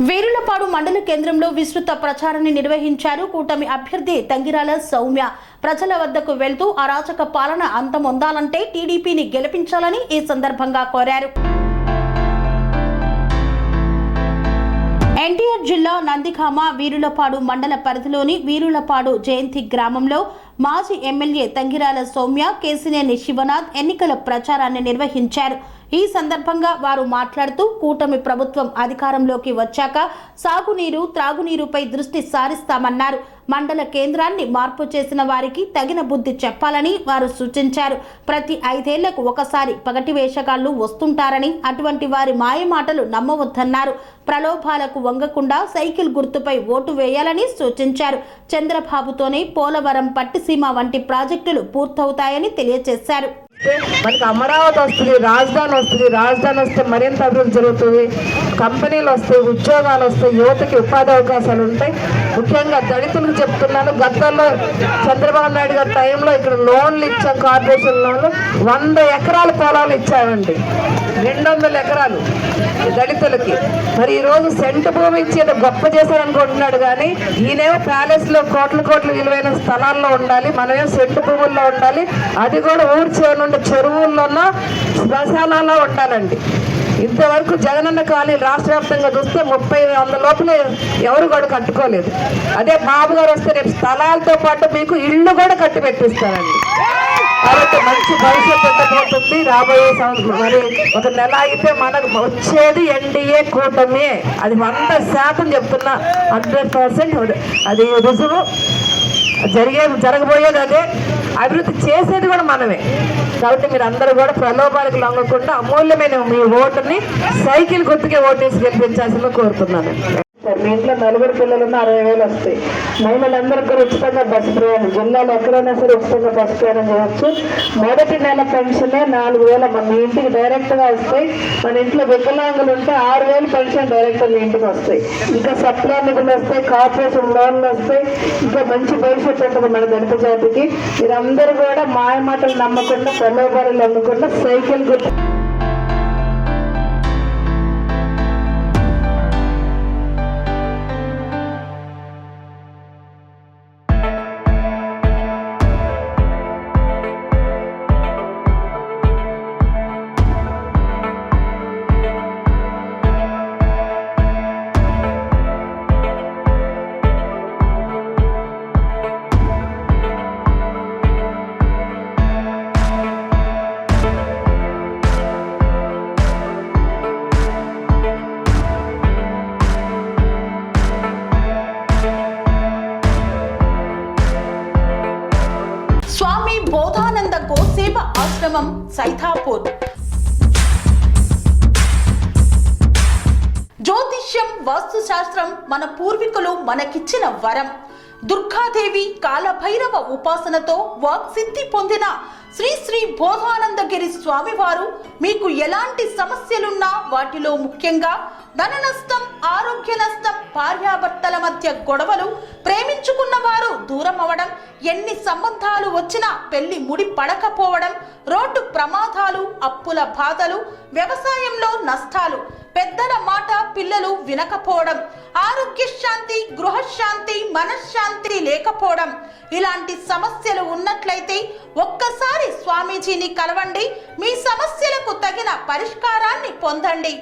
వేరులపాడు మండల కేంద్రంలో విస్తృత ప్రచారాన్ని నిర్వహించారు. కూటమి అభ్యర్థి తంగిరాల సౌమ్య ప్రజల వద్దకు వెళ్తూ అరాచక పాలన అంతమొందాలంటే టీడీపీని గెలిపించాలని ఈ సందర్భంగా కోరారు. ఎన్టీఆర్ జిల్లా నందిగామ వీరులపాడు మండల పరిధిలోని వీరులపాడు జయంతి గ్రామంలో మాజీ ఎమ్మెల్యే తంగిరాల సౌమ్య, కేసినేని శివనాథ్ ఎన్నికల ప్రచారాన్ని నిర్వహించారు. ఈ సందర్భంగా వారు మాట్లాడుతూ కూటమి ప్రభుత్వం అధికారంలోకి వచ్చాక సాగునీరు, త్రాగునీరుపై దృష్టి సారిస్తామన్నారు. మండల కేంద్రాన్ని మార్పు చేసిన వారికి తగిన బుద్ధి చెప్పాలని వారు సూచించారు. ప్రతి 5 ఏళ్లకు ఒకసారి పగటి వేషగాళ్లు వస్తుంటారని, అటువంటి వారి మాయమాటలు నమ్మవద్దన్నారు. ప్రలోభాలకు వంగకుండా సైకిల్ గుర్తుపై ఓటు వేయాలని సూచించారు. చంద్రబాబుతోనే పోలవరం, పట్టిసీమ వంటి ప్రాజెక్టులు పూర్తవుతాయని తెలియజేశారు. మనకి అమరావతి వస్తుంది, రాజధాని వస్తే మరింత అభివృద్ధి జరుగుతుంది, కంపెనీలు వస్తాయి, ఉద్యోగాలు వస్తాయి, యువతకి ఉపాధి అవకాశాలు ఉంటాయి. ముఖ్యంగా దళితులకు చెప్తున్నాను, గతంలో చంద్రబాబు నాయుడు గారి టైంలో ఇక్కడ లోన్లు ఇచ్చాం, కార్పొరేషన్ లోన్లు 100 ఎకరాల పొలాలు ఇచ్చామండి, 200 ఎకరాలు దళితులకి. మరి ఈరోజు సెంటు భూమి ఇచ్చి గొప్ప చేశారనుకుంటున్నాడు, కానీ ఈయనేమో ప్యాలెస్లో కోట్ల విలువైన స్థలాల్లో ఉండాలి, మనమేమో సెంటు భూముల్లో ఉండాలి, అది కూడా ఊరి చివరి చెరువుల్లోనో శ్మశానాల్లో ఉండాలండి. ఇంతవరకు జగనన్న కాలనీ రాష్ట్ర వ్యాప్తంగా చూస్తే 30,000 లోపలే ఎవరు కూడా కట్టుకోలేదు. అదే బాబు గారు వస్తే రేపు స్థలాలతో పాటు మీకు ఇళ్ళు కూడా కట్టి పెట్టిస్తారండి. కాబట్టి మంచి భవిష్యత్తు ఉండబోతుంది రాబోయే సంవత్సరం. మరి ఒక నెల అయితే మనకు వచ్చేది ఎన్డీఏ కూటమి, అది 100% చెప్తున్నా, 100% అది రుజువు. జరగబోయేది అదే, అభివృద్ధి చేసేది కూడా మనమే. కాబట్టి మీరు అందరూ కూడా ప్రలోభాలకు లొంగకుండా అమూల్యమైన మీ ఓటుని సైకిల్ గుర్తుకే ఓటేసి గెలిపించాల్సిందిగా కోరుతున్నాను. మీ ఇంట్లో 4 పిల్లలున్న 60,000 వస్తాయి. మహిళలందరికీ కూడా ఉచితంగా బస్సు ప్రయాణం, జిల్లాలో ఎక్కడైనా సరే ఉచితంగా బస్సు ప్రయాణం చేయవచ్చు. మొదటి నెల పెన్షనే 4,000 మీ ఇంటికి డైరెక్ట్గా వస్తాయి. మన ఇంట్లో వికలాంగులు ఉంటే 6,000 పెన్షన్ డైరెక్ట్గా మీ ఇంటికి వస్తాయి. ఇంకా సప్లై నిధులు వస్తాయి, కార్పొరేషన్ లోన్లు వస్తాయి. ఇంకా మంచి భవిష్యత్తు ఉంటుంది మన దళిత జాతికి. మీరందరూ కూడా మాయమాటలు నమ్మకుండా, ప్రలోభాలు నమ్మకుండా సైకిల్ గుర్తు. స్వామి బోధానంద గోసేవ ఆశ్రమం సైథాపూర్. జ్యోతిష్యం, వాస్తుశాస్త్రం మన పూర్వీకులు మనకిచ్చిన వరం. దుర్గాదేవి, కాలభైరవ ఉపాసనతో వాక్సిద్ధి పొందిన శ్రీ బోధానందగిరి స్వామివారు మీకు ఎలాంటి సమస్యలున్నా, వాటిలో ముఖ్యంగా ధన నష్టం, ఆరోగ్య నష్టం, భార్యాభర్తల మధ్య గొడవలు, ప్రేమించుకున్న వారు దూరం అవడం, ఎన్ని సంబంధాలు వచ్చినా పెళ్లి ముడి పడకపోవడం, రోడ్డు ప్రమాదాలు, అప్పుల బాధలు, వ్యవసాయంలో నష్టాలు, పెద్దల మాట పిల్లలు వినకపోవడం, ఆరోగ్య శాంతి, గృహశాంతి, మనశ్శాంతి లేకపోవడం, ఇలాంటి సమస్యలు ఉన్నట్లయితే ఒక్కసారి స్వామీజీని కలవండి. మీ సమస్యలకు తగిన పరిష్కారాన్ని పొందండి.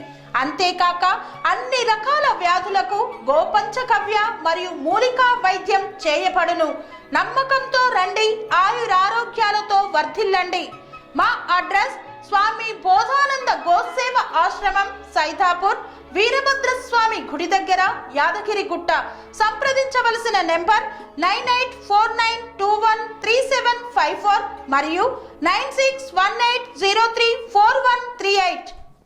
అంతేకాక అన్ని రకాల వ్యాధులకు గోపంచకవ్య మరియు మూలికా వైద్యం చేయబడును. నమ్మకంతో రండి, ఆయురారోగ్యాలతో వర్ధిల్లండి. మా అడ్రస్ స్వామి బోధానంద గోసేవ ఆశ్రమం, సైథాపూర్, వీరభద్రస్వామి గుడి దగ్గర, యాదగిరిగుట్ట. సంప్రదించవలసిన నెంబర్ 9849213754 మరియు 9618034138.